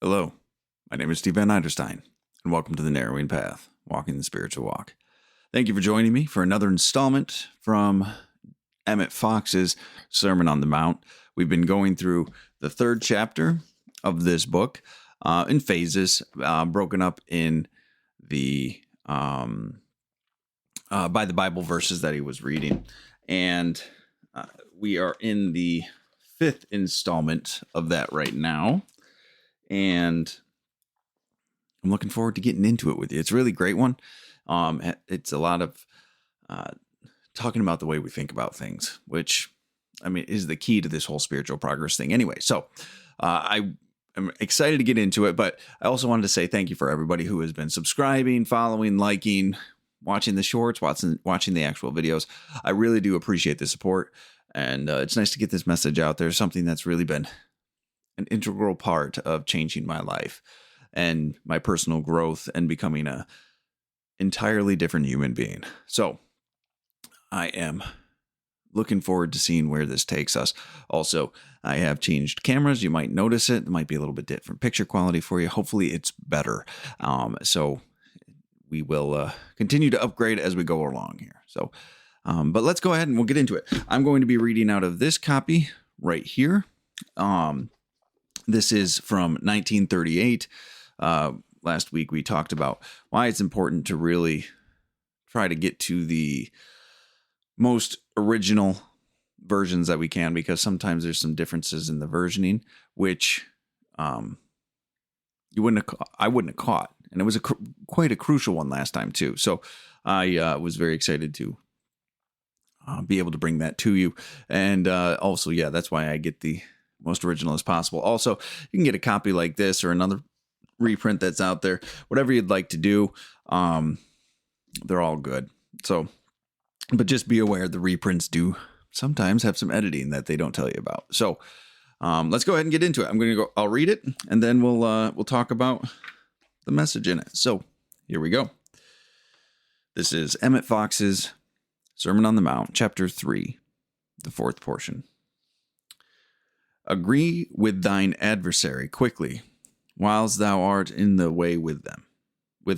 Hello, my name is Steve Van Eiderstein, and welcome to the Narrowing Path, Walking the Spiritual Walk. Thank you for joining me for another installment from Emmet Fox's Sermon on the Mount. We've been going through the third chapter of this book in phases, broken up in the by the Bible verses that he was reading, and we are in the fifth installment of that right now. And I'm looking forward to getting into it with you. It's a really great one. It's a lot of talking about the way we think about things, which, I mean, is the key to this whole spiritual progress thing. Anyway, so I am excited to get into it, but I also wanted to say thank you for everybody who has been subscribing, following, liking, watching the shorts, watching the actual videos. I really do appreciate the support, and it's nice to get this message out there, something that's really been an integral part of changing my life and my personal growth and becoming a entirely different human being. So I am looking forward to seeing where this takes us. Also, I have changed cameras. You might notice it. It might be a little bit different picture quality for you. Hopefully it's better. So we will continue to upgrade as we go along here. So, but let's go ahead and we'll get into it. I'm going to be reading out of this copy right here. This is from 1938. Last week we talked about why it's important to really try to get to the most original versions that we can, because sometimes there's some differences in the versioning, which I wouldn't have caught. And it was quite a crucial one last time too. So I was very excited to be able to bring that to you. And also, yeah, that's why I get the most original as possible. Also, you can get a copy like this or another reprint that's out there, whatever you'd like to do. They're all good. So, but just be aware the reprints do sometimes have some editing that they don't tell you about. So, let's go ahead and get into it. I'll read it, and then we'll talk about the message in it. So, here we go. This is Emmet Fox's Sermon on the Mount, chapter 3, the fourth portion. Agree with thine adversary quickly, whilst thou art in the way with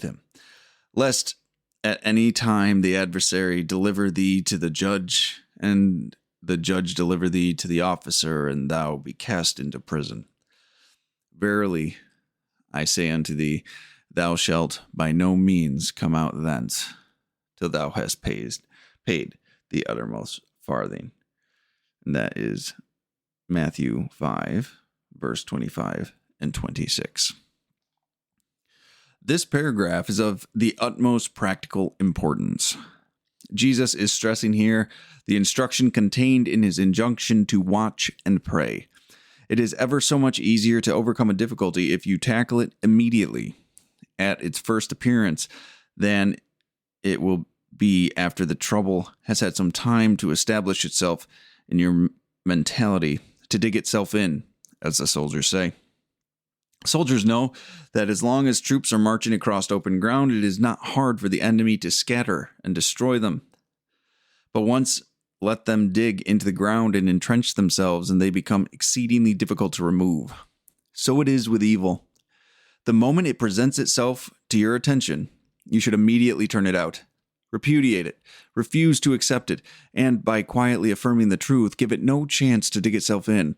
him, lest at any time the adversary deliver thee to the judge, and the judge deliver thee to the officer, and thou be cast into prison. Verily, I say unto thee, thou shalt by no means come out thence, till thou hast paid the uttermost farthing. And that is Matthew 5, verse 25 and 26. This paragraph is of the utmost practical importance. Jesus is stressing here the instruction contained in his injunction to watch and pray. It is ever so much easier to overcome a difficulty if you tackle it immediately at its first appearance than it will be after the trouble has had some time to establish itself in your mentality, to dig itself in, as the soldiers say. Soldiers know that as long as troops are marching across open ground, it is not hard for the enemy to scatter and destroy them. But once let them dig into the ground and entrench themselves, and they become exceedingly difficult to remove. So it is with evil. The moment it presents itself to your attention, you should immediately turn it out. Repudiate it, refuse to accept it, and by quietly affirming the truth, give it no chance to dig itself in.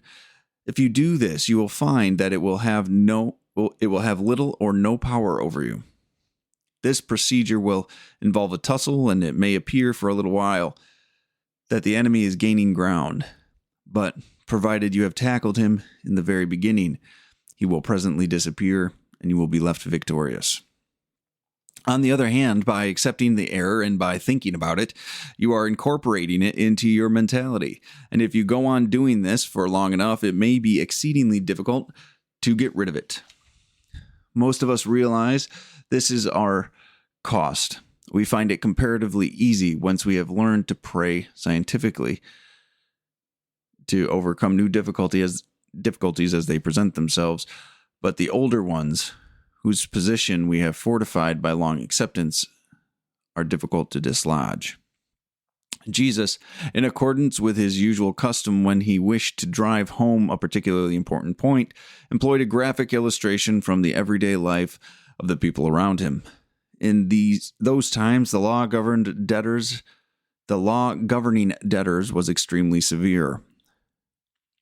If you do this, you will find that it will have little or no power over you. This procedure will involve a tussle, and it may appear for a little while that the enemy is gaining ground. But provided you have tackled him in the very beginning, he will presently disappear, and you will be left victorious. On the other hand, by accepting the error and by thinking about it, you are incorporating it into your mentality. And if you go on doing this for long enough, it may be exceedingly difficult to get rid of it. Most of us realize this is our cost. We find it comparatively easy once we have learned to pray scientifically to overcome new difficulties as they present themselves. But the older ones, whose position we have fortified by long acceptance, are difficult to dislodge. Jesus, in accordance with his usual custom when he wished to drive home a particularly important point, employed a graphic illustration from the everyday life of the people around him. In those times, the law governing debtors was extremely severe.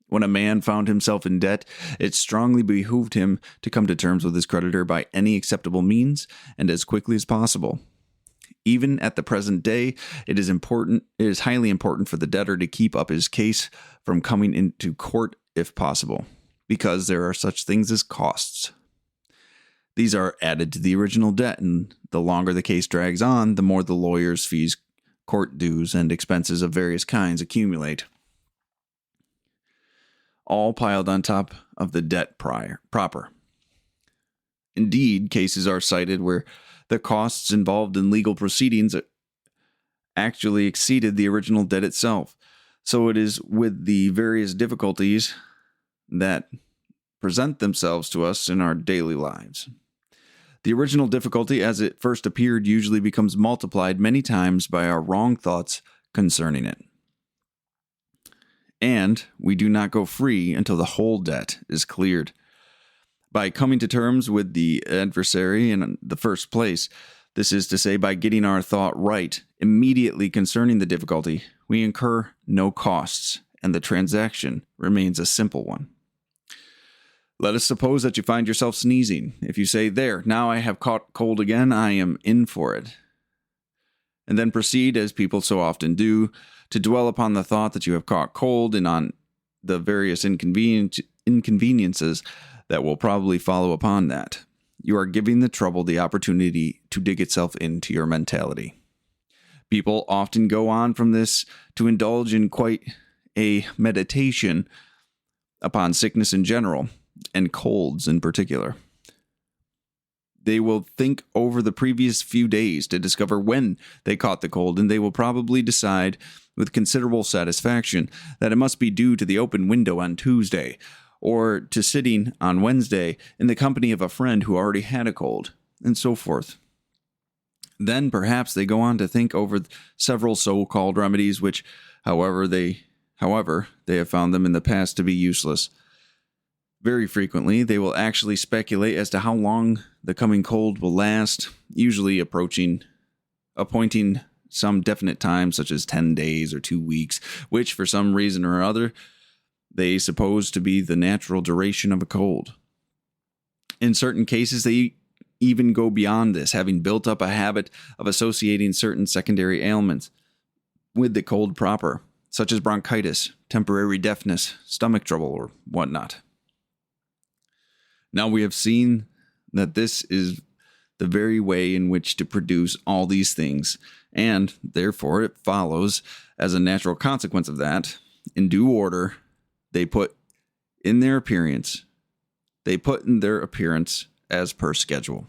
When a man found himself in debt, it strongly behooved him to come to terms with his creditor by any acceptable means and as quickly as possible. Even at the present day, it is highly important for the debtor to keep up his case from coming into court if possible, because there are such things as costs. These are added to the original debt, and the longer the case drags on, the more the lawyer's fees, court dues, and expenses of various kinds accumulate, all piled on top of the debt proper. Indeed, cases are cited where the costs involved in legal proceedings actually exceeded the original debt itself. So it is with the various difficulties that present themselves to us in our daily lives. The original difficulty as it first appeared usually becomes multiplied many times by our wrong thoughts concerning it. And we do not go free until the whole debt is cleared. By coming to terms with the adversary in the first place, this is to say, by getting our thought right immediately concerning the difficulty, we incur no costs, and the transaction remains a simple one. Let us suppose that you find yourself sneezing. If you say, "There, now I have caught cold again, I am in for it," and then proceed, as people so often do, to dwell upon the thought that you have caught cold and on the various inconveniences that will probably follow upon that, you are giving the trouble the opportunity to dig itself into your mentality. People often go on from this to indulge in quite a meditation upon sickness in general, and colds in particular. They will think over the previous few days to discover when they caught the cold, and they will probably decide with considerable satisfaction that it must be due to the open window on Tuesday, or to sitting on Wednesday in the company of a friend who already had a cold, and so forth. Then perhaps they go on to think over several so-called remedies which, however, they have found them in the past to be useless. Very frequently, they will actually speculate as to how long the coming cold will last, usually appointing some definite time, such as 10 days or 2 weeks, which, for some reason or other, they suppose to be the natural duration of a cold. In certain cases, they even go beyond this, having built up a habit of associating certain secondary ailments with the cold proper, such as bronchitis, temporary deafness, stomach trouble, or whatnot. Now we have seen that this is the very way in which to produce all these things, and therefore it follows, as a natural consequence of that, in due order, they put in their appearance as per schedule.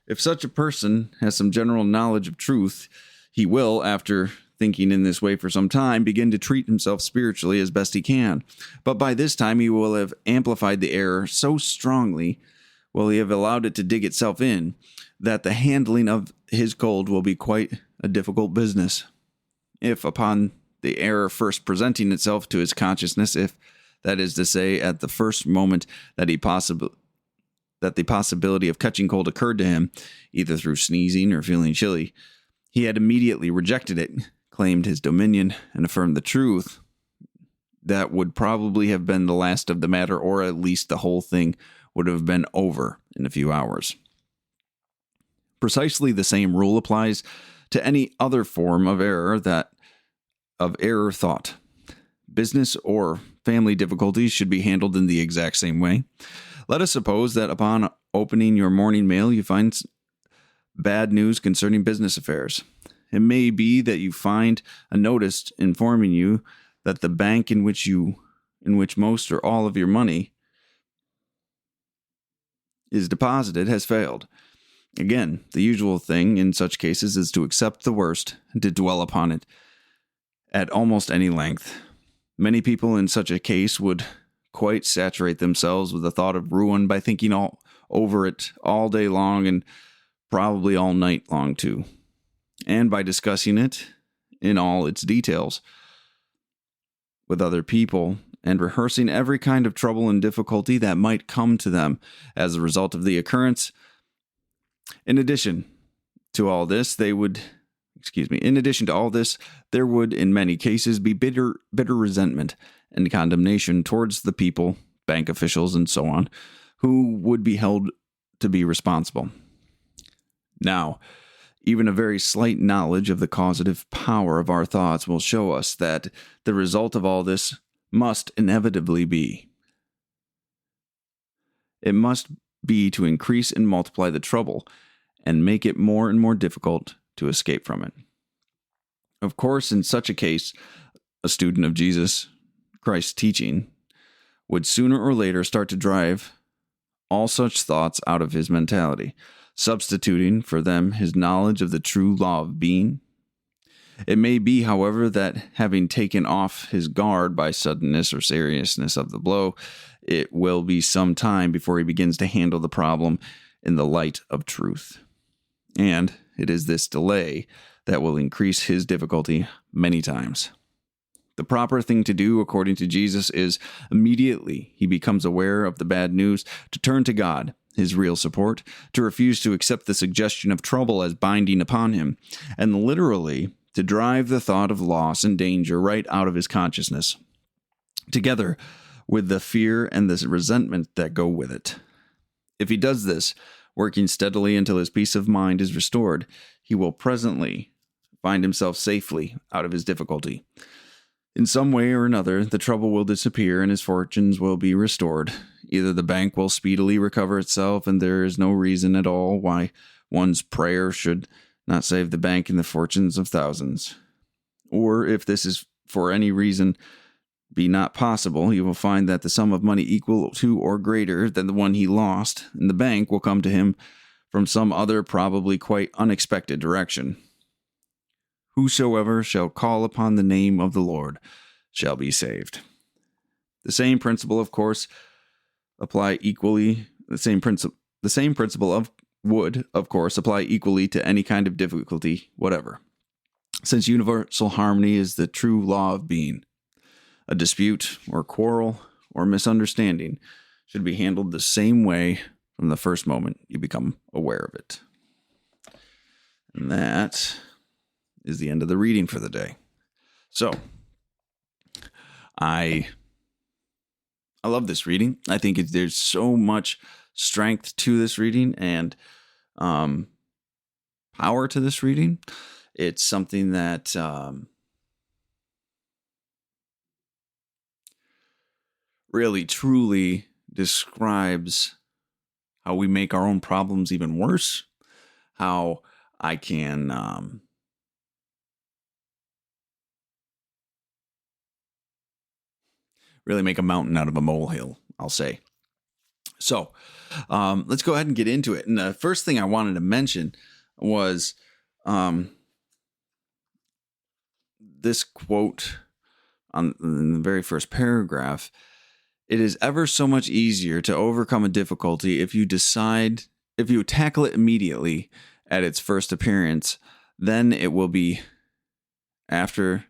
If such a person has some general knowledge of truth, he will, after thinking in this way for some time, begin to treat himself spiritually as best he can. But by this time he will have amplified the error so strongly, will he have allowed it to dig itself in, that the handling of his cold will be quite a difficult business. If upon the error first presenting itself to his consciousness, if, that is to say, at the first moment that the possibility of catching cold occurred to him, either through sneezing or feeling chilly, he had immediately rejected it, claimed his dominion, and affirmed the truth, that would probably have been the last of the matter, or at least the whole thing would have been over in a few hours. Precisely the same rule applies to any other form of error thought. Business or family difficulties should be handled in the exact same way. Let us suppose that upon opening your morning mail, you find bad news concerning business affairs. It may be that you find a notice informing you that the bank in which most or all of your money is deposited has failed. Again, the usual thing in such cases is to accept the worst and to dwell upon it at almost any length. Many people in such a case would quite saturate themselves with the thought of ruin by thinking over it all day long and probably all night long too. And by discussing it in all its details with other people and rehearsing every kind of trouble and difficulty that might come to them as a result of the occurrence. In addition to all this, there would, in many cases, be bitter resentment and condemnation towards the people, bank officials, and so on, who would be held to be responsible. Now, even a very slight knowledge of the causative power of our thoughts will show us that the result of all this must inevitably be. It must be to increase and multiply the trouble and make it more and more difficult to escape from it. Of course, in such a case, a student of Jesus Christ's teaching would sooner or later start to drive all such thoughts out of his mentality, substituting for them his knowledge of the true law of being. It may be, however, that having taken off his guard by suddenness or seriousness of the blow, it will be some time before he begins to handle the problem in the light of truth. And it is this delay that will increase his difficulty many times. The proper thing to do, according to Jesus, is immediately he becomes aware of the bad news, to turn to God, his real support, to refuse to accept the suggestion of trouble as binding upon him, and literally to drive the thought of loss and danger right out of his consciousness, together with the fear and the resentment that go with it. If he does this, working steadily until his peace of mind is restored, he will presently find himself safely out of his difficulty. In some way or another, the trouble will disappear and his fortunes will be restored. Either the bank will speedily recover itself, and there is no reason at all why one's prayer should not save the bank and the fortunes of thousands. Or if this is for any reason be not possible, he will find that the sum of money equal to or greater than the one he lost in the bank will come to him from some other, probably quite unexpected direction. Whosoever shall call upon the name of the Lord shall be saved. The same principle, of course, apply equally. The same principle would, of course, apply equally to any kind of difficulty whatever, since universal harmony is the true law of being. A dispute or quarrel or misunderstanding should be handled the same way from the first moment you become aware of it. And that is the end of the reading for the day. So, I love this reading. I think there's so much strength to this reading and power to this reading. It's something that really, truly describes how we make our own problems even worse, how I can really make a mountain out of a molehill, I'll say. So let's go ahead and get into it. And the first thing I wanted to mention was this quote in the very first paragraph. It is ever so much easier to overcome a difficulty if you tackle it immediately at its first appearance, then it will be after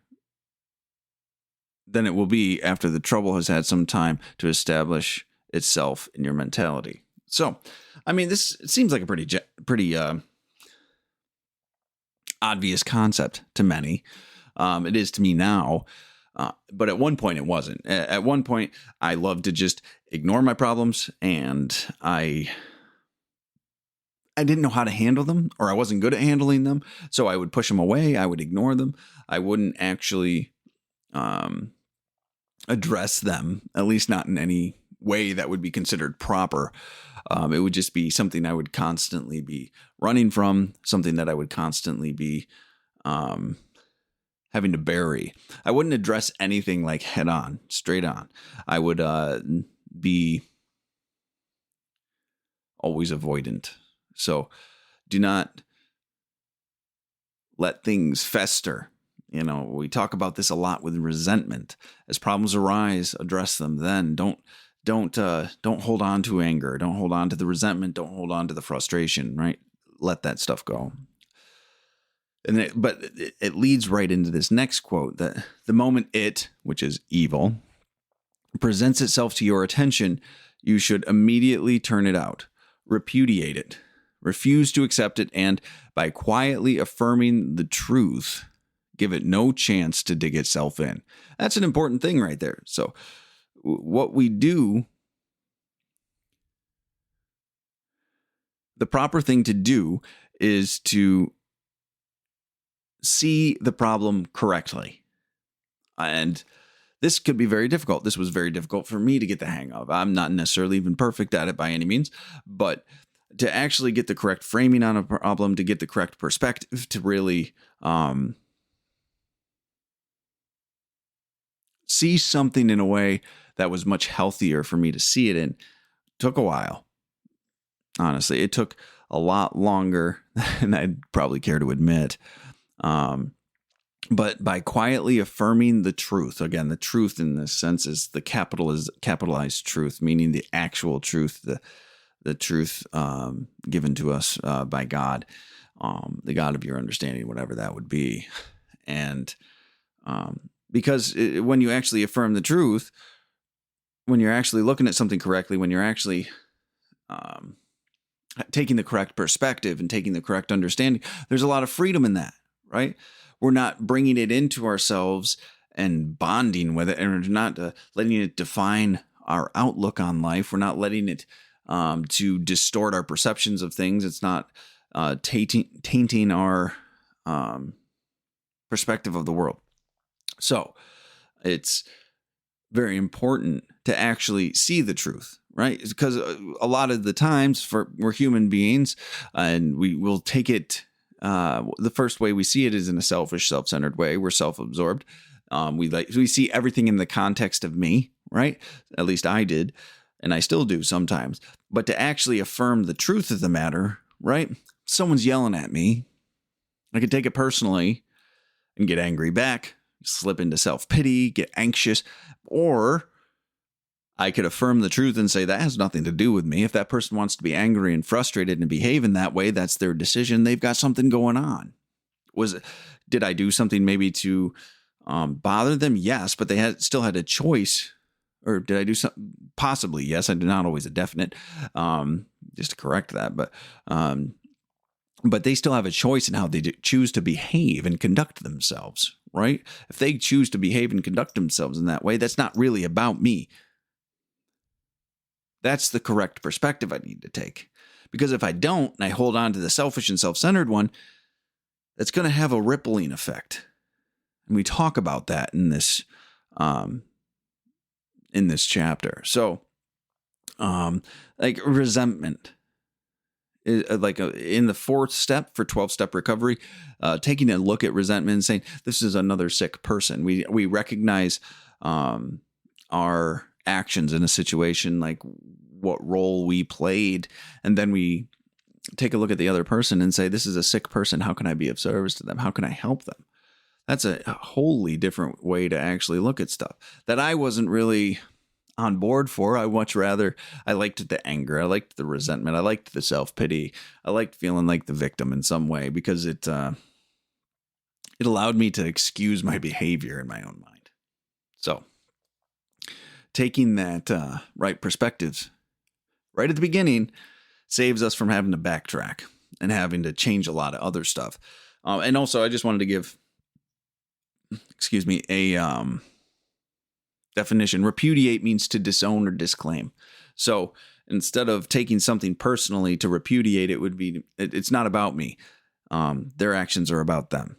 the trouble has had some time to establish itself in your mentality. So, I mean, it seems like a pretty obvious concept to many. It is to me now. But at one point it wasn't. At one point, I loved to just ignore my problems, and I didn't know how to handle them, or I wasn't good at handling them. So I would push them away. I would ignore them. I wouldn't actually address them, at least not in any way that would be considered proper. It would just be something I would constantly be running from, something that I would constantly be having to bury. I wouldn't address anything like head on, straight on. I would be always avoidant. So do not let things fester. You know, we talk about this a lot with resentment. As problems arise, address them then. Don't hold on to anger. Don't hold on to the resentment. Don't hold on to the frustration, right? Let that stuff go. But it leads right into this next quote, that the moment it, which is evil, presents itself to your attention, you should immediately turn it out, repudiate it, refuse to accept it, and by quietly affirming the truth, give it no chance to dig itself in. That's an important thing right there. So what we do, the proper thing to do is to see the problem correctly. And this could be very difficult. This was very difficult for me to get the hang of. I'm not necessarily even perfect at it by any means, but to actually get the correct framing on a problem, to get the correct perspective, to really see something in a way that was much healthier for me to see it in, took a while. Honestly, it took a lot longer than I'd probably care to admit. But by quietly affirming the truth, again, the truth in this sense is the capitalized truth, meaning the actual truth, the truth given to us by God, the God of your understanding, whatever that would be. And because when you actually affirm the truth, when you're actually looking at something correctly, when you're actually taking the correct perspective and taking the correct understanding, there's a lot of freedom in that, right? We're not bringing it into ourselves and bonding with it, and we're not letting it define our outlook on life. We're not letting it to distort our perceptions of things. It's not tainting our perspective of the world. So it's very important to actually see the truth, right? Because a lot of the times we're human beings, and we will take it. The first way we see it is in a selfish, self-centered way. We're self-absorbed. We see everything in the context of me, right? At least I did, and I still do sometimes. But to actually affirm the truth of the matter, right? Someone's yelling at me, I could take it personally and get angry back, slip into self-pity, get anxious, or I could affirm the truth and say that has nothing to do with me. If that person wants to be angry and frustrated and behave in that way, that's their decision. They've got something going on. Did I do something maybe to bother them? Yes, but they still had a choice. Or did I do something? Possibly, yes. I did not always a definite, just to correct that. But they still have a choice in how they choose to behave and conduct themselves, right? If they choose to behave and conduct themselves in that way, that's not really about me. That's the correct perspective I need to take. Because if I don't, and I hold on to the selfish and self-centered one, that's going to have a rippling effect. And we talk about that in this chapter. So, like resentment, in the fourth step for 12-step recovery, taking a look at resentment and saying, this is another sick person. We recognize our actions in a situation, like what role we played, and then we take a look at the other person and say, this is a sick person. How can I be of service to them? How can I help them? That's a wholly different way to actually look at stuff that I wasn't really on board for. I liked the anger. I liked the resentment. I liked the self-pity. I liked feeling like the victim in some way, because it allowed me to excuse my behavior in my own mind. So taking that right perspectives right at the beginning saves us from having to backtrack and having to change a lot of other stuff. And also, I just wanted to give, a definition. Repudiate means to disown or disclaim. So instead of taking something personally, to repudiate it would be, it's not about me. Their actions are about them,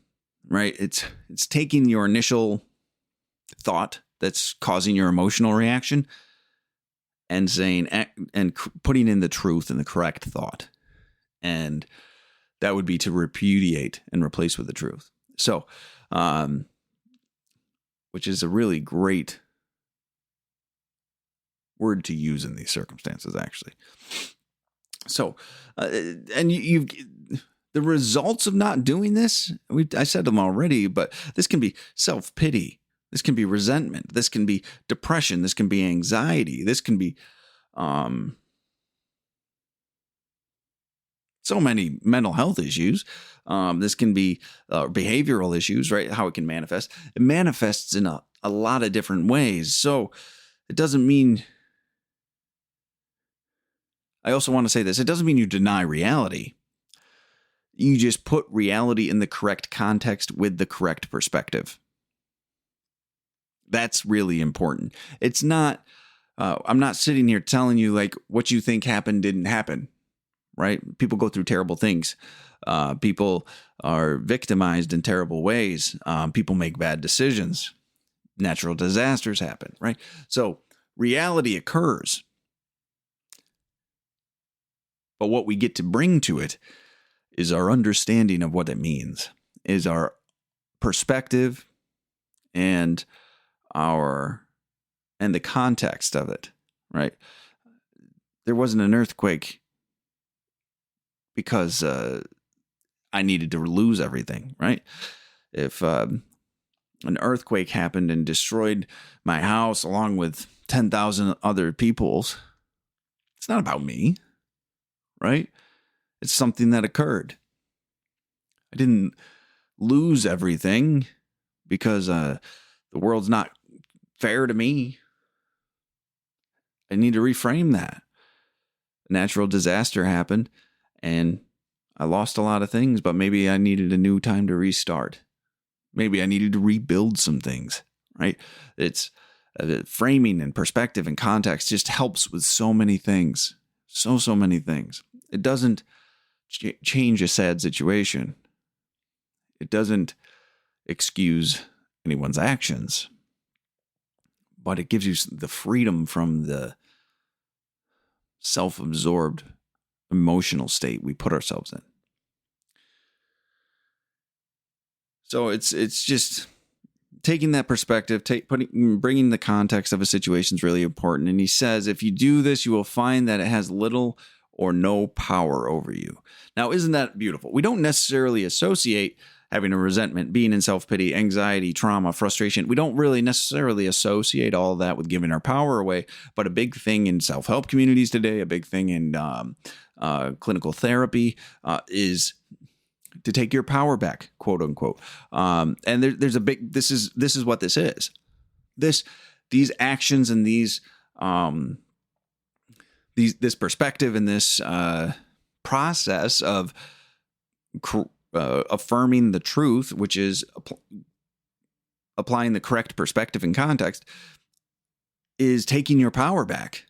right? It's taking your initial thought that's causing your emotional reaction and saying, and putting in the truth and the correct thought. And that would be to repudiate and replace with the truth. So, which is a really great word to use in these circumstances, actually. So, and you've the results of not doing this, I said them already, but this can be self-pity. This can be resentment. This can be depression. This can be anxiety. This can be so many mental health issues. This can be behavioral issues, right? How it can manifest. It manifests in a lot of different ways. So it doesn't mean, I also want to say this, it doesn't mean you deny reality. You just put reality in the correct context with the correct perspective. That's really important. It's not, I'm not sitting here telling you like what you think happened didn't happen, right? People go through terrible things. People are victimized in terrible ways. People make bad decisions. Natural disasters happen, right? So reality occurs. But what we get to bring to it is our understanding of what it means, is our perspective and the context of it, right? There wasn't an earthquake because I needed to lose everything, right? If an earthquake happened and destroyed my house along with 10,000 other people's, it's not about me, right? It's something that occurred. I didn't lose everything because the world's not fair to me. I need to reframe that. A natural disaster happened and I lost a lot of things, but maybe I needed a new time to restart. Maybe I needed to rebuild some things, right? It's framing and perspective and context just helps with so many things. So many things. It doesn't change a sad situation. It doesn't excuse anyone's actions, but it gives you the freedom from the self-absorbed emotional state we put ourselves in. So it's just taking that perspective, bringing the context of a situation is really important. And he says, if you do this, you will find that it has little or no power over you. Now, isn't that beautiful? We don't necessarily associate having a resentment, being in self-pity, anxiety, trauma, frustration. We don't really necessarily associate all of that with giving our power away. But a big thing in self-help communities today, a big thing in clinical therapy is to take your power back, quote unquote. And there's a big, this is what this is. These actions and this perspective and this process of affirming the truth, which is applying the correct perspective and context, is taking your power back,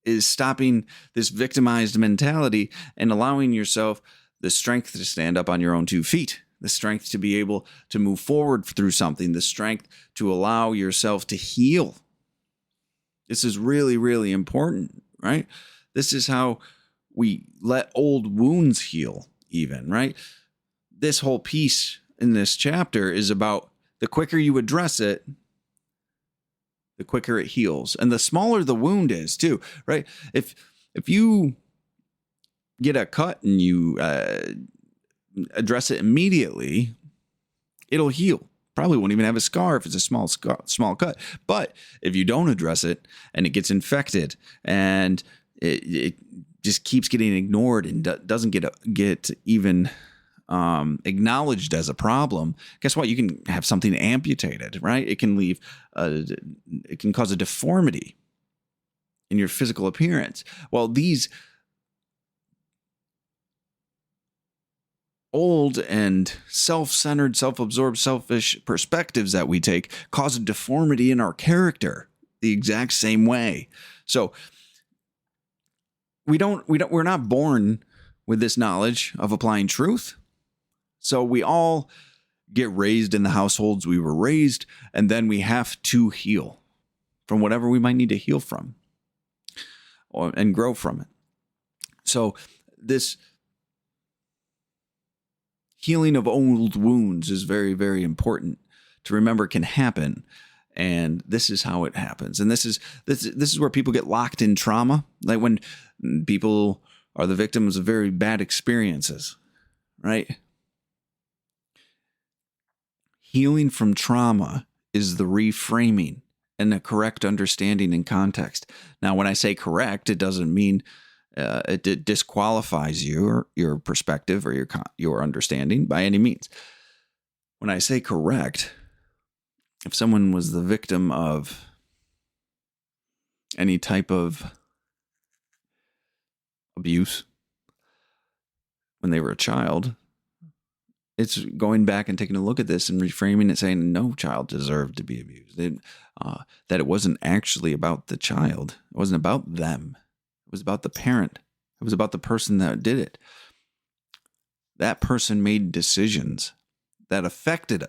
is stopping this victimized mentality and allowing yourself the strength to stand up on your own 2 feet, the strength to be able to move forward through something, the strength to allow yourself to heal. This is really, really important, right? This is how we let old wounds heal even, right? This whole piece in this chapter is about the quicker you address it, the quicker it heals. And the smaller the wound is too, right? If you get a cut and you address it immediately, it'll heal. Probably won't even have a scar if it's a small cut. But if you don't address it and it gets infected and it just keeps getting ignored and doesn't get even acknowledged as a problem, guess what? You can have something amputated, right? It can it can cause a deformity in your physical appearance. Well, these old and self-centered, self-absorbed, selfish perspectives that we take cause a deformity in our character the exact same way. So we're not born with this knowledge of applying truth. So we all get raised in the households we were raised, and then we have to heal from whatever we might need to heal from and grow from it. So this healing of old wounds is very, very important to remember can happen. And this is how it happens. And this is where people get locked in trauma. Like when people are the victims of very bad experiences, right? Healing from trauma is the reframing and the correct understanding and context. Now, when I say correct, it doesn't mean It disqualifies your perspective or your understanding by any means. When I say correct, if someone was the victim of any type of abuse when they were a child, it's going back and taking a look at this and reframing it, saying no child deserved to be abused. That it wasn't actually about the child. It wasn't about them. It was about the parent. It was about the person that did it. That person made decisions that affected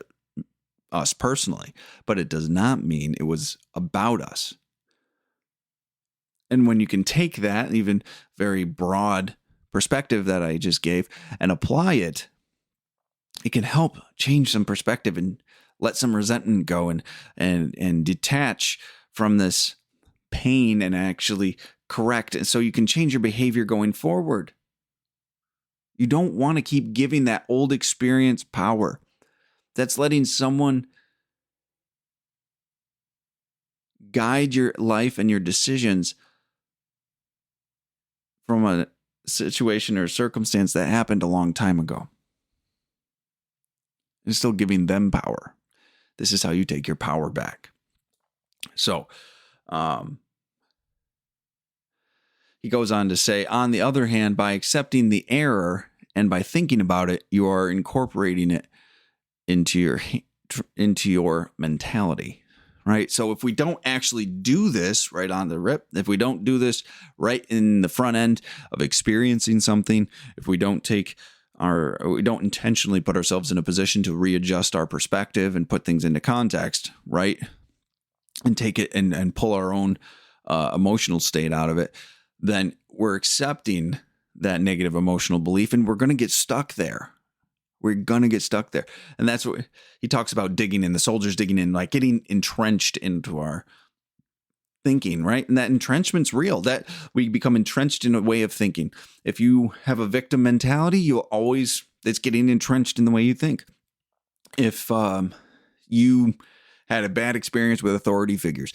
us personally, but it does not mean it was about us. And when you can take that even very broad perspective that I just gave and apply it, it can help change some perspective and let some resentment go and detach from this pain and actually correct. And so you can change your behavior going forward. You don't want to keep giving that old experience power. That's letting someone guide your life and your decisions from a situation or circumstance that happened a long time ago. And still giving them power. This is how you take your power back. So, he goes on to say, on the other hand, by accepting the error and by thinking about it, you are incorporating it into your mentality, right? So if we don't actually do this right on the rip, if we don't do this right in the front end of experiencing something, if we don't intentionally put ourselves in a position to readjust our perspective and put things into context, right? And take it and pull our own emotional state out of it, then we're accepting that negative emotional belief and we're going to get stuck there. We're going to get stuck there. And that's what he talks about, digging in, the soldiers digging in, like getting entrenched into our thinking, right? And that entrenchment's real, that we become entrenched in a way of thinking. If you have a victim mentality, it's getting entrenched in the way you think. If you had a bad experience with authority figures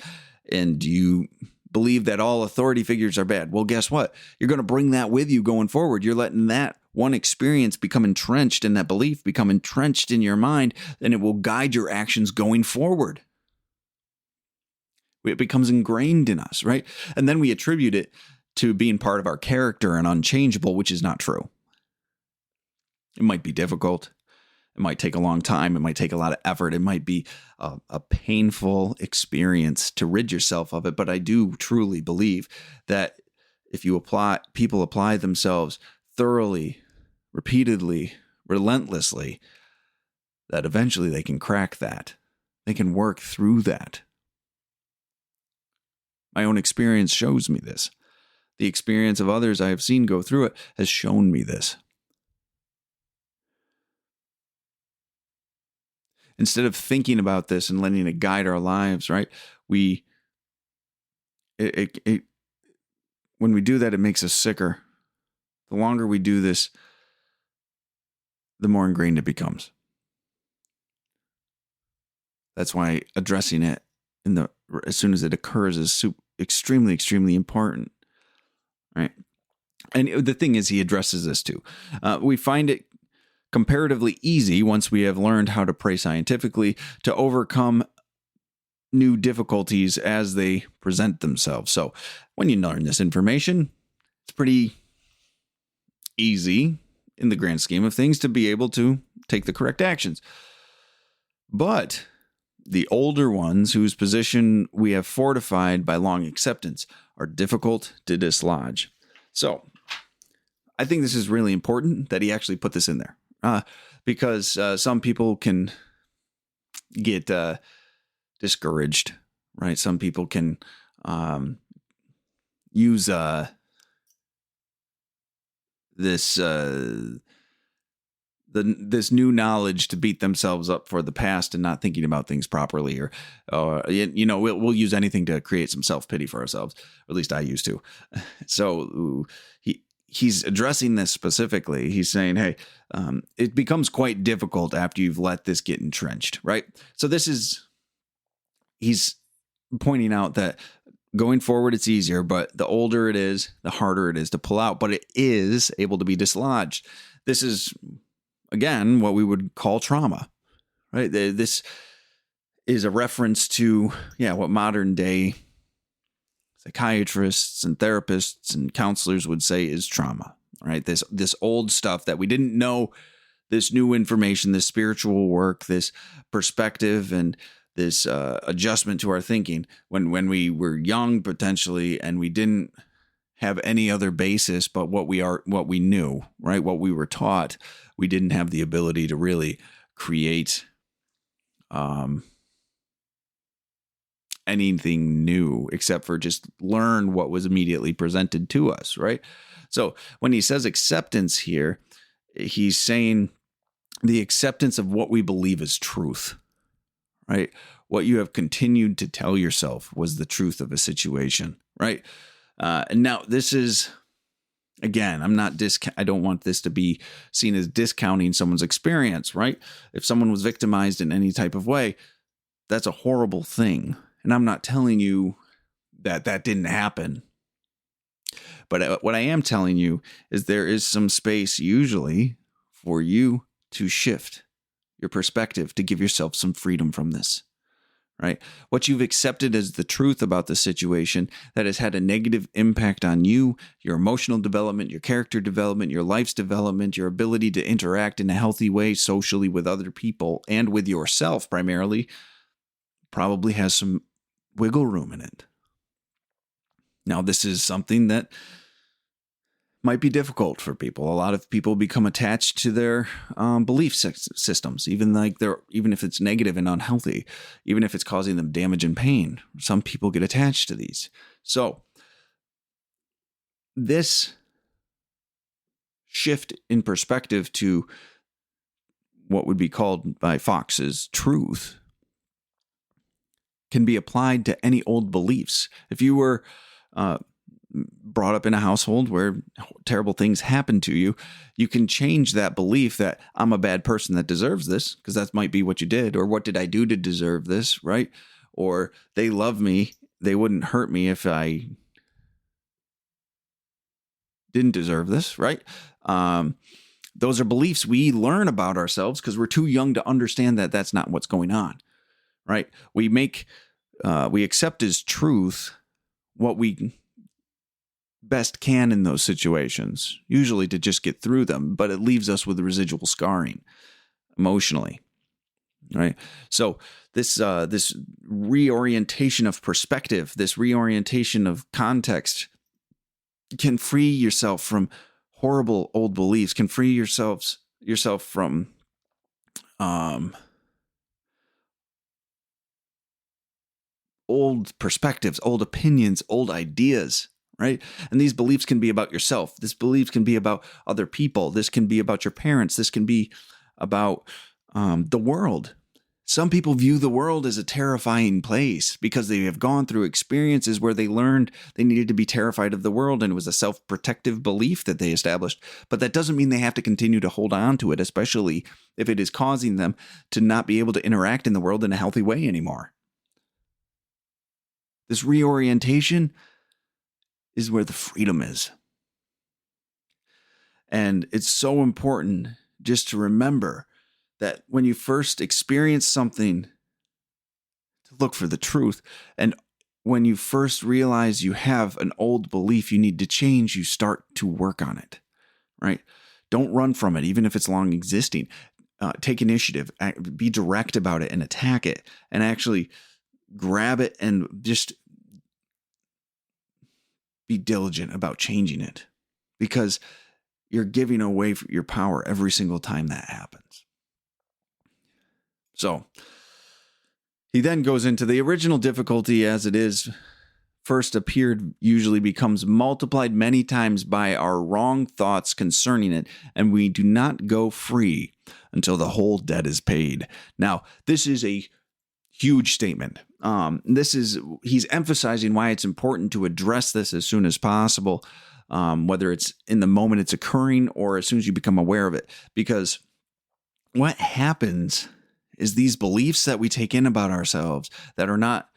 and you believe that all authority figures are bad, well, guess what? You're going to bring that with you going forward. You're letting that one experience become entrenched and that belief become entrenched in your mind, and it will guide your actions going forward. It becomes ingrained in us, right? And then we attribute it to being part of our character and unchangeable, which is not true. It might be difficult. It might take a long time. It might take a lot of effort. It might be a painful experience to rid yourself of it. But I do truly believe that if people apply themselves thoroughly, repeatedly, relentlessly, that eventually they can crack that. They can work through that. My own experience shows me this. The experience of others I have seen go through it has shown me this. Instead of thinking about this and letting it guide our lives, right? When we do that, it makes us sicker. The longer we do this, the more ingrained it becomes. That's why addressing it as soon as it occurs is extremely, extremely important, right? And the thing is, he addresses this too. We find it comparatively easy, once we have learned how to pray scientifically, to overcome new difficulties as they present themselves. So when you learn this information, it's pretty easy in the grand scheme of things to be able to take the correct actions. But the older ones, whose position we have fortified by long acceptance, are difficult to dislodge. So I think this is really important that he actually put this in there. Because some people can get discouraged, right? Some people can use this new knowledge to beat themselves up for the past and not thinking about things properly, or we'll use anything to create some self-pity for ourselves. Or at least I used to. So he's addressing this specifically. He's saying, hey, it becomes quite difficult after you've let this get entrenched, right? So he's pointing out that going forward, it's easier, but the older it is, the harder it is to pull out, but it is able to be dislodged. This is, again, what we would call trauma, right? This is a reference to, what modern day psychiatrists and therapists and counselors would say is trauma, right? This old stuff that we didn't know, this new information, this spiritual work, this perspective, and this adjustment to our thinking when we were young, potentially, and we didn't have any other basis but what we knew, right? What we were taught. We didn't have the ability to really create anything new except for just learn what was immediately presented to us, right? So when he says acceptance here, he's saying the acceptance of what we believe is truth, right? What you have continued to tell yourself was the truth of a situation, right? And now this is, again, I don't want this to be seen as discounting someone's experience, right? If someone was victimized in any type of way, that's a horrible thing. And I'm not telling you that didn't happen. But what I am telling you is there is some space usually for you to shift your perspective, to give yourself some freedom from this, right? What you've accepted as the truth about the situation that has had a negative impact on you, your emotional development, your character development, your life's development, your ability to interact in a healthy way socially with other people and with yourself primarily, probably has some wiggle room in it. Now, this is something that might be difficult for people. A lot of people become attached to their belief systems, even if it's negative and unhealthy, even if it's causing them damage and pain. Some people get attached to these. So this shift in perspective to what would be called by Fox's truth can be applied to any old beliefs. If you were brought up in a household where terrible things happen to you, you can change that belief that I'm a bad person that deserves this, because that might be what you did, or what did I do to deserve this, right? Or they love me, they wouldn't hurt me if I didn't deserve this, right? Those are beliefs we learn about ourselves because we're too young to understand that that's not what's going on, right? We accept as truth what we best can in those situations, usually to just get through them, but it leaves us with residual scarring emotionally, right? So this reorientation of perspective, this reorientation of context can free yourself from horrible old beliefs, can free yourself from old perspectives, old opinions, old ideas, right? And these beliefs can be about yourself. This beliefs can be about other people. This can be about your parents. This can be about the world. Some people view the world as a terrifying place because they have gone through experiences where they learned they needed to be terrified of the world, and it was a self-protective belief that they established. But that doesn't mean they have to continue to hold on to it, especially if it is causing them to not be able to interact in the world in a healthy way anymore. This reorientation is where the freedom is. And it's so important just to remember that when you first experience something, to look for the truth. And when you first realize you have an old belief you need to change, you start to work on it, right? Don't run from it, even if it's long existing. Take initiative, be direct about it, and attack it, and actually grab it and just be diligent about changing it, because you're giving away your power every single time that happens. So he then goes into the original difficulty as it is first appeared usually becomes multiplied many times by our wrong thoughts concerning it, and we do not go free until the whole debt is paid. Now, this is a huge statement. He's emphasizing why it's important to address this as soon as possible, whether it's in the moment it's occurring or as soon as you become aware of it. Because what happens is these beliefs that we take in about ourselves that are not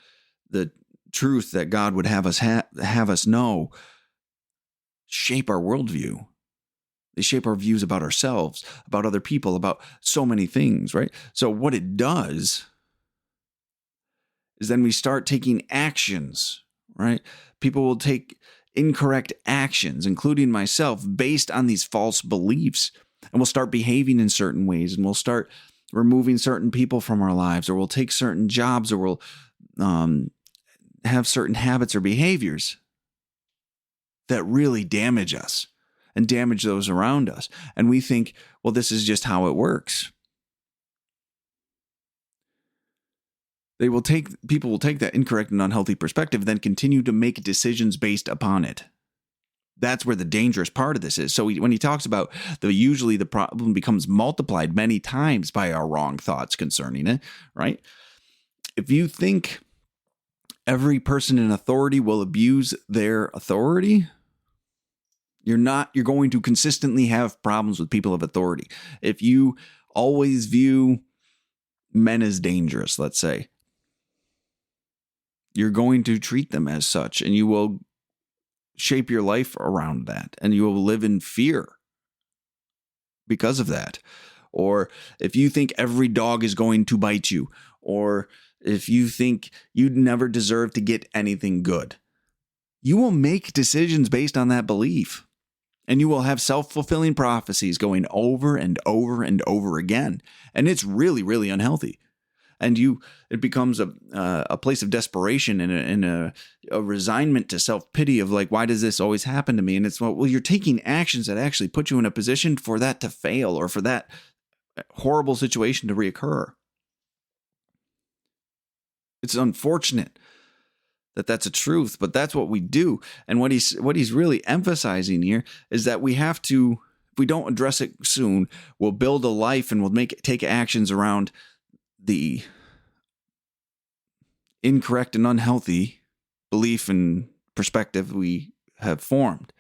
the truth that God would have us know shape our worldview. They shape our views about ourselves, about other people, about so many things, right? So what it does is then we start taking actions, right? People will take incorrect actions, including myself, based on these false beliefs. And we'll start behaving in certain ways, and we'll start removing certain people from our lives, or we'll take certain jobs, or we'll have certain habits or behaviors that really damage us and damage those around us. And we think, well, this is just how it works. People will take that incorrect and unhealthy perspective, then continue to make decisions based upon it. That's where the dangerous part of this is. So when he talks about usually the problem becomes multiplied many times by our wrong thoughts concerning it, right? If you think every person in authority will abuse their authority, you're going to consistently have problems with people of authority. If you always view men as dangerous, let's say, you're going to treat them as such, and you will shape your life around that, and you will live in fear because of that. Or if you think every dog is going to bite you, or if you think you'd never deserve to get anything good, you will make decisions based on that belief. And you will have self-fulfilling prophecies going over and over and over again. And it's really, really unhealthy. And it becomes a place of desperation and a resignment to self-pity of like, why does this always happen to me? And it's, well, you're taking actions that actually put you in a position for that to fail, or for that horrible situation to reoccur. It's unfortunate that that's a truth, but that's what we do. And what he's really emphasizing here is that we have to, if we don't address it soon, we'll build a life and we'll take actions around the incorrect and unhealthy belief and perspective we have formed.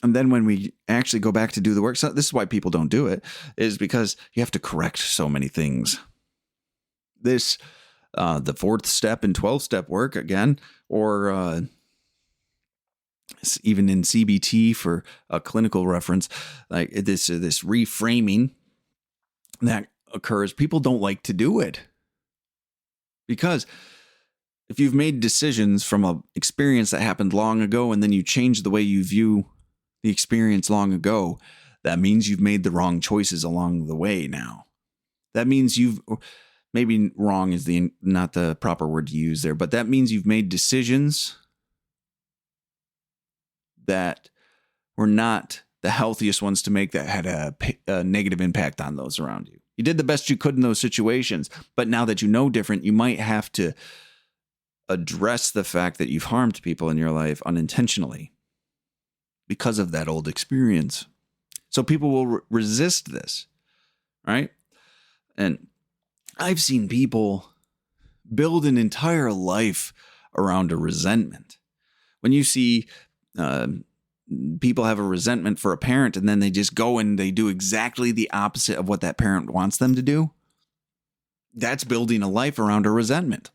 And then when we actually go back to do the work, so this is why people don't do it, is because you have to correct so many things. This the 4th step in 12-step work again, or even in CBT for a clinical reference, like this reframing that occurs. People don't like to do it because if you've made decisions from an experience that happened long ago, and then you change the way you view the experience long ago, that means you've made the wrong choices along the way now. That means maybe wrong is not the proper word to use there, but that means you've made decisions that were not the healthiest ones to make, that had a negative impact on those around you. You did the best you could in those situations, but now that you know different, you might have to address the fact that you've harmed people in your life unintentionally because of that old experience. So people will resist this, right? And I've seen people build an entire life around a resentment. When you see people have a resentment for a parent, and then they just go and they do exactly the opposite of what that parent wants them to do, that's building a life around a resentment.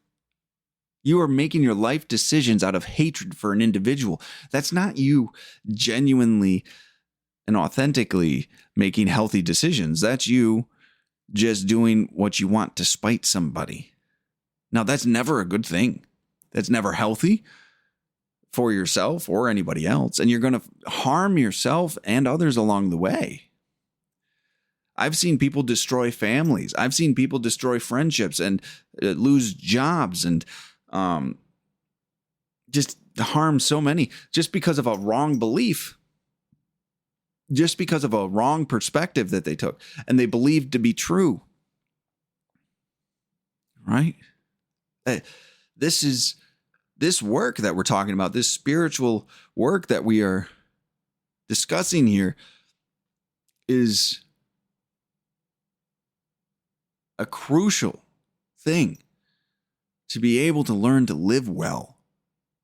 You are making your life decisions out of hatred for an individual. That's not you genuinely and authentically making healthy decisions. That's you just doing what you want to spite somebody. Now, that's never a good thing. That's never healthy for yourself or anybody else. And you're going to harm yourself and others along the way. I've seen people destroy families. I've seen people destroy friendships and lose jobs and just harm so many just because of a wrong belief. Just because of a wrong perspective that they took and they believed to be true. Right? This work that we're talking about, this spiritual work that we are discussing here, is a crucial thing to be able to learn to live well,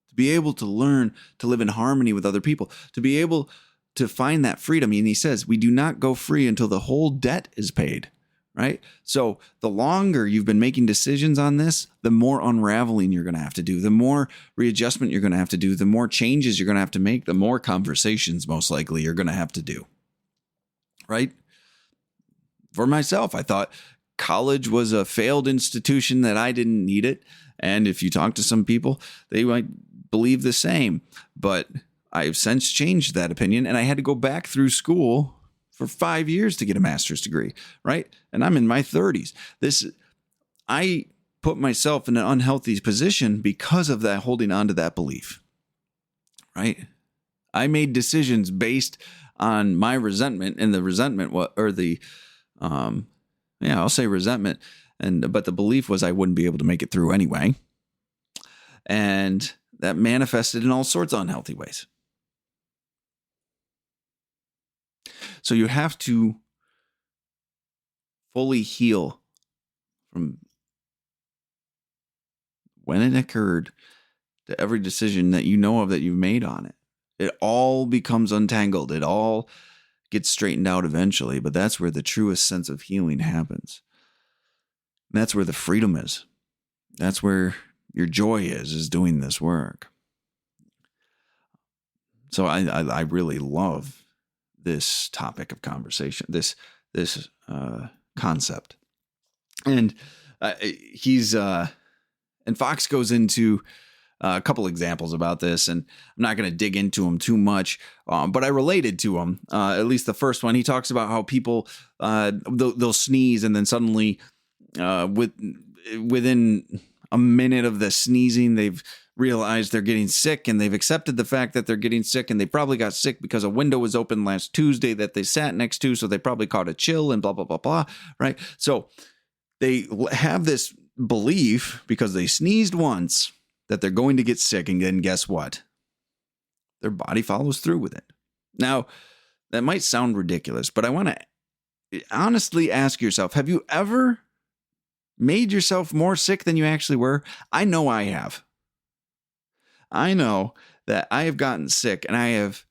to be able to learn to live in harmony with other people, to be able to find that freedom. And he says, we do not go free until the whole debt is paid, right? So the longer you've been making decisions on this, the more unraveling you're going to have to do, the more readjustment you're going to have to do, the more changes you're going to have to make, the more conversations most likely you're going to have to do, right? For myself, I thought college was a failed institution, that I didn't need it. And if you talk to some people, they might believe the same. But I've since changed that opinion, and I had to go back through school for 5 years to get a master's degree, right? And I'm in my 30s. I put myself in an unhealthy position because of that, holding on to that belief, right? I made decisions based on my resentment, and the resentment, I'll say resentment, but the belief was I wouldn't be able to make it through anyway. And that manifested in all sorts of unhealthy ways. So you have to fully heal from when it occurred to every decision that you know of that you've made on it. It all becomes untangled. It all gets straightened out eventually, but that's where the truest sense of healing happens. And that's where the freedom is. That's where your joy is doing this work. So I really love this topic of conversation, this concept. And Fox goes into a couple examples about this, and I'm not going to dig into them too much, but I related to them. At least the first one, he talks about how people they'll sneeze, and then suddenly, within a minute of the sneezing, they've realized they're getting sick, and they've accepted the fact that they're getting sick, and they probably got sick because a window was open last Tuesday that they sat next to, so they probably caught a chill and blah, blah, blah, blah, right? So they have this belief because they sneezed once that they're going to get sick, and then guess what? Their body follows through with it. Now, that might sound ridiculous, but I want to honestly ask yourself, have you ever made yourself more sick than you actually were? I know I have. I know that I have gotten sick, and I have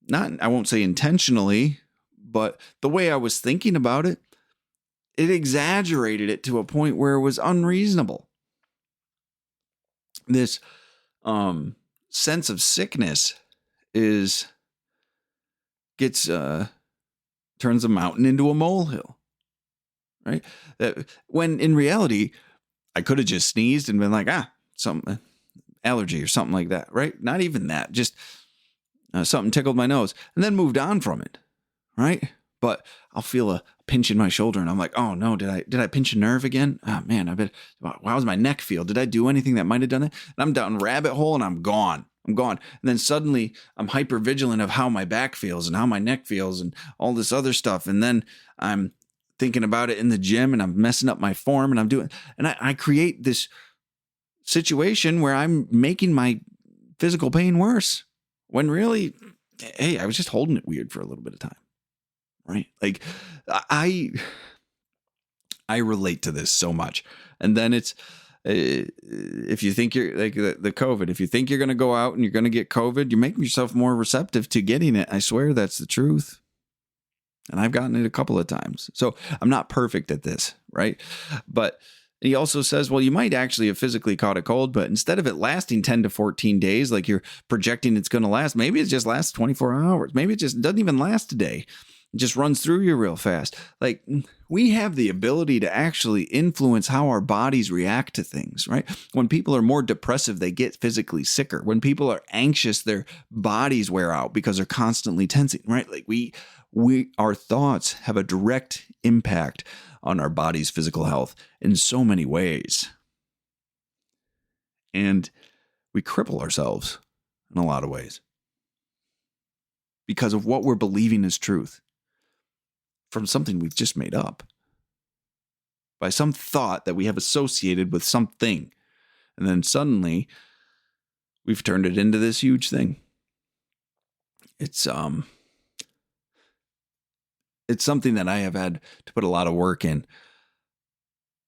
not, I won't say intentionally, but the way I was thinking about it, it exaggerated it to a point where it was unreasonable. This sense of sickness turns a mountain into a molehill, right? When in reality, I could have just sneezed and been like, some allergy or something like that, right? Not even that, just something tickled my nose, and then moved on from it, right? But I'll feel a pinch in my shoulder, and I'm like, oh no, did I pinch a nerve again? Oh man, how does my neck feel? Did I do anything that might have done it? And I'm down rabbit hole, and I'm gone. And then suddenly I'm hyper vigilant of how my back feels and how my neck feels and all this other stuff. And then I'm thinking about it in the gym, and I'm messing up my form, and I create this situation where I'm making my physical pain worse, when really, hey, I was just holding it weird for a little bit of time, right? Like I relate to this so much. And then it's, if you think you're like the COVID, if you think you're going to go out and you're going to get COVID, you're making yourself more receptive to getting it. I swear that's the truth. And I've gotten it a couple of times. So I'm not perfect at this, right? But he also says, well, you might actually have physically caught a cold, but instead of it lasting 10 to 14 days, like you're projecting it's going to last, maybe it just lasts 24 hours. Maybe it just doesn't even last a day. It just runs through you real fast. Like, we have the ability to actually influence how our bodies react to things, right? When people are more depressive, they get physically sicker. When people are anxious, their bodies wear out because they're constantly tensing, right? Like our thoughts have a direct impact on our body's physical health in so many ways. And we cripple ourselves in a lot of ways because of what we're believing is truth from something we've just made up by some thought that we have associated with something. And then suddenly we've turned it into this huge thing. It's something that I have had to put a lot of work in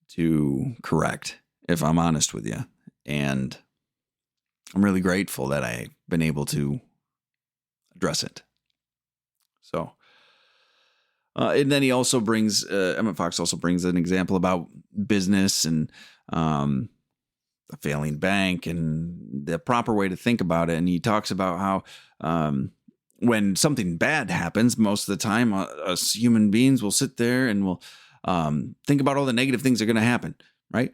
to correct, if I'm honest with you. And I'm really grateful that I've been able to address it. So And then he also brings, Emmett Fox also brings an example about business and a failing bank and the proper way to think about it. And he talks about how when something bad happens, most of the time, us human beings will sit there and will think about all the negative things that are going to happen. Right?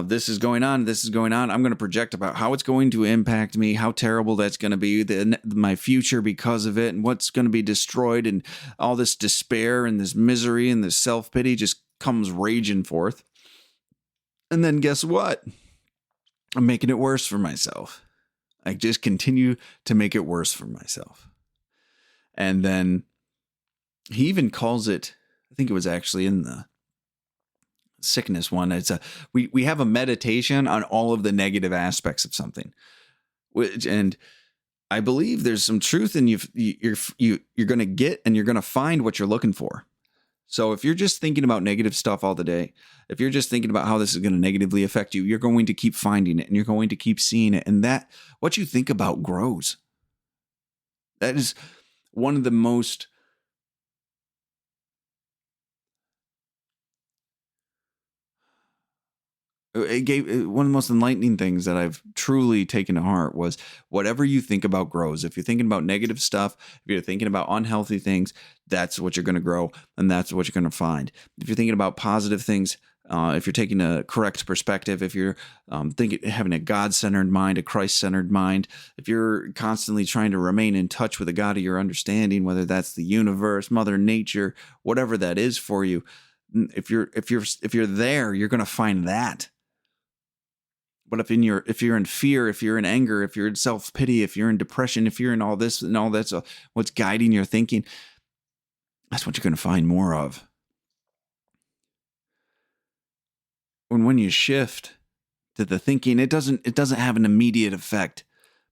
This is going on. This is going on. I'm going to project about how it's going to impact me, how terrible that's going to be, my future because of it, and what's going to be destroyed. And all this despair and this misery and this self-pity just comes raging forth. And then guess what? I'm making it worse for myself. I just continue to make it worse for myself. And then he even calls it, I think it was actually in the sickness one. It's we have a meditation on all of the negative aspects of something, and I believe there's some truth in you're going to get and you're going to find what you're looking for. So if you're just thinking about negative stuff all the day, if you're just thinking about how this is going to negatively affect you, you're going to keep finding it and you're going to keep seeing it, and that what you think about grows. That is one of the most one of the most enlightening things that I've truly taken to heart was whatever you think about grows. If you're thinking about negative stuff, if you're thinking about unhealthy things, that's what you're going to grow and that's what you're going to find. If you're thinking about positive things, if you're taking a correct perspective, if you're having a God-centered mind, a Christ-centered mind, if you're constantly trying to remain in touch with the God of your understanding, whether that's the universe, Mother Nature, whatever that is for you, if you're there, you're going to find that. But if you're in fear, if you're in anger, if you're in self-pity, if you're in depression, if you're in all this and all that's what's guiding your thinking, that's what you're going to find more of. When you shift to the thinking, it doesn't have an immediate effect,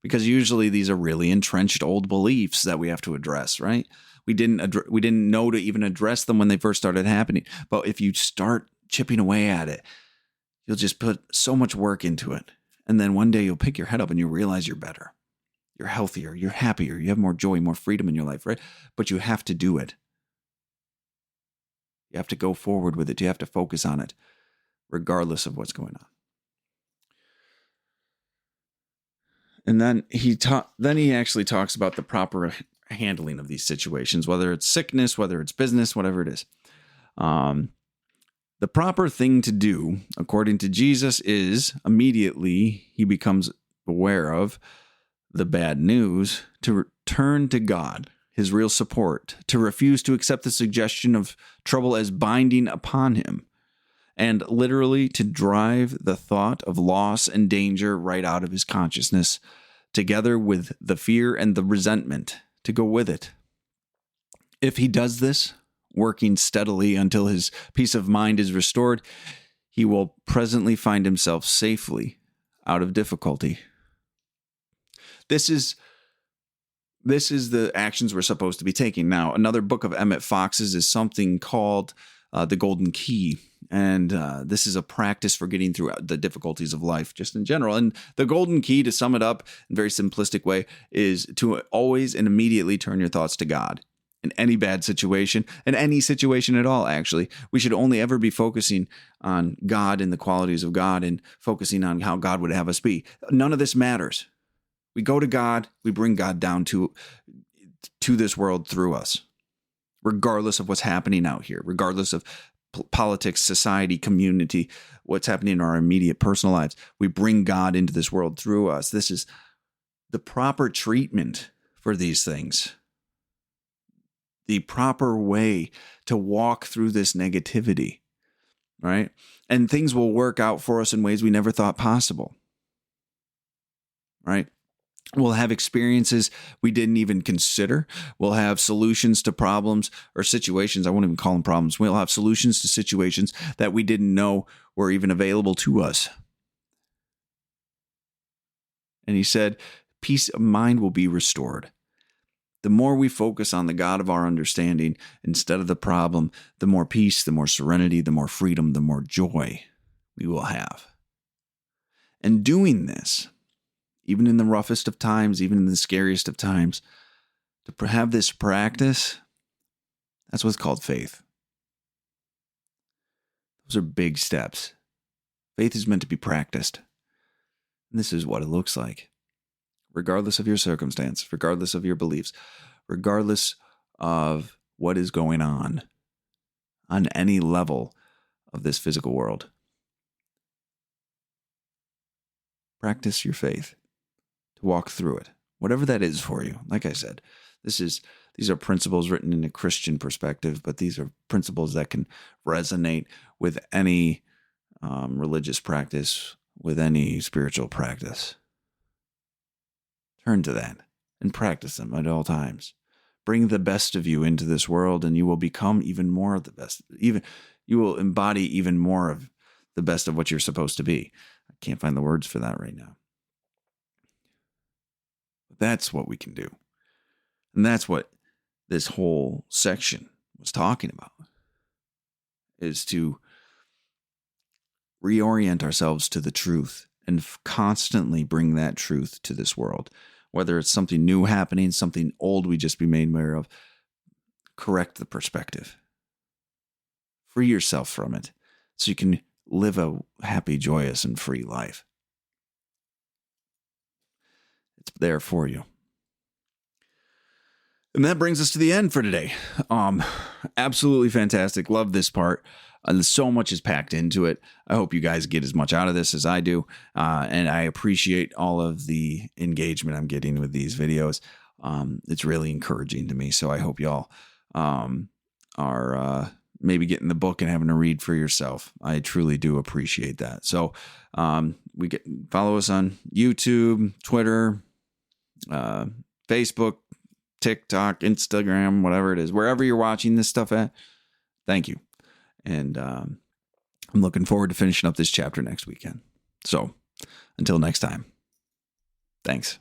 because usually these are really entrenched old beliefs that we have to address, right? We didn't know to even address them when they first started happening. But if you start chipping away at it, you'll just put so much work into it. And then one day you'll pick your head up and you realize you're better. You're healthier. You're happier. You have more joy, more freedom in your life, right? But you have to do it. You have to go forward with it. You have to focus on it, regardless of what's going on. And then he actually talks about the proper handling of these situations, whether it's sickness, whether it's business, whatever it is. The proper thing to do, according to Jesus, is immediately he becomes aware of the bad news, to return to God, his real support, to refuse to accept the suggestion of trouble as binding upon him, and literally to drive the thought of loss and danger right out of his consciousness, together with the fear and the resentment to go with it. If he does this, working steadily until his peace of mind is restored, he will presently find himself safely out of difficulty. This is the actions we're supposed to be taking. Now, another book of Emmet Fox's is something called The Golden Key. And this is a practice for getting through the difficulties of life just in general. And the golden key, to sum it up in a very simplistic way, is to always and immediately turn your thoughts to God. In any bad situation, in any situation at all, actually, we should only ever be focusing on God and the qualities of God and focusing on how God would have us be. None of this matters. We go to God, we bring God down to this world through us, regardless of what's happening out here, regardless of politics, society, community, what's happening in our immediate personal lives. We bring God into this world through us. This is the proper treatment for these things. The proper way to walk through this negativity, right? And things will work out for us in ways we never thought possible, right? We'll have experiences we didn't even consider. We'll have solutions to problems or situations. I won't even call them problems. We'll have solutions to situations that we didn't know were even available to us. And he said, peace of mind will be restored. The more we focus on the God of our understanding instead of the problem, the more peace, the more serenity, the more freedom, the more joy we will have. And doing this, even in the roughest of times, even in the scariest of times, to have this practice, That's what's called faith. Those are big steps. Faith is meant to be practiced. And this is what it looks like. Regardless of your circumstance, regardless of your beliefs, regardless of what is going on any level of this physical world. Practice your faith to walk through it, whatever that is for you. Like I said, these are principles written in a Christian perspective, but these are principles that can resonate with any religious practice, with any spiritual practice. Turn to that and practice them at all times. Bring the best of you into this world, and you will become even more of the best. You will embody even more of the best of what you're supposed to be. I can't find the words for that right now. But that's what we can do. And that's what this whole section was talking about, is to reorient ourselves to the truth and constantly bring that truth to this world. Whether it's something new happening, something old we just be made aware of, correct the perspective. Free yourself from it so you can live a happy, joyous, and free life. It's there for you. And that brings us to the end for today. Absolutely fantastic. Love this part. So much is packed into it. I hope you guys get as much out of this as I do. And I appreciate all of the engagement I'm getting with these videos. It's really encouraging to me. So I hope y'all are maybe getting the book and having to read for yourself. I truly do appreciate that. So follow us on YouTube, Twitter, Facebook, TikTok, Instagram, whatever it is, wherever you're watching this stuff at. Thank you. And I'm looking forward to finishing up this chapter next weekend. So until next time, thanks.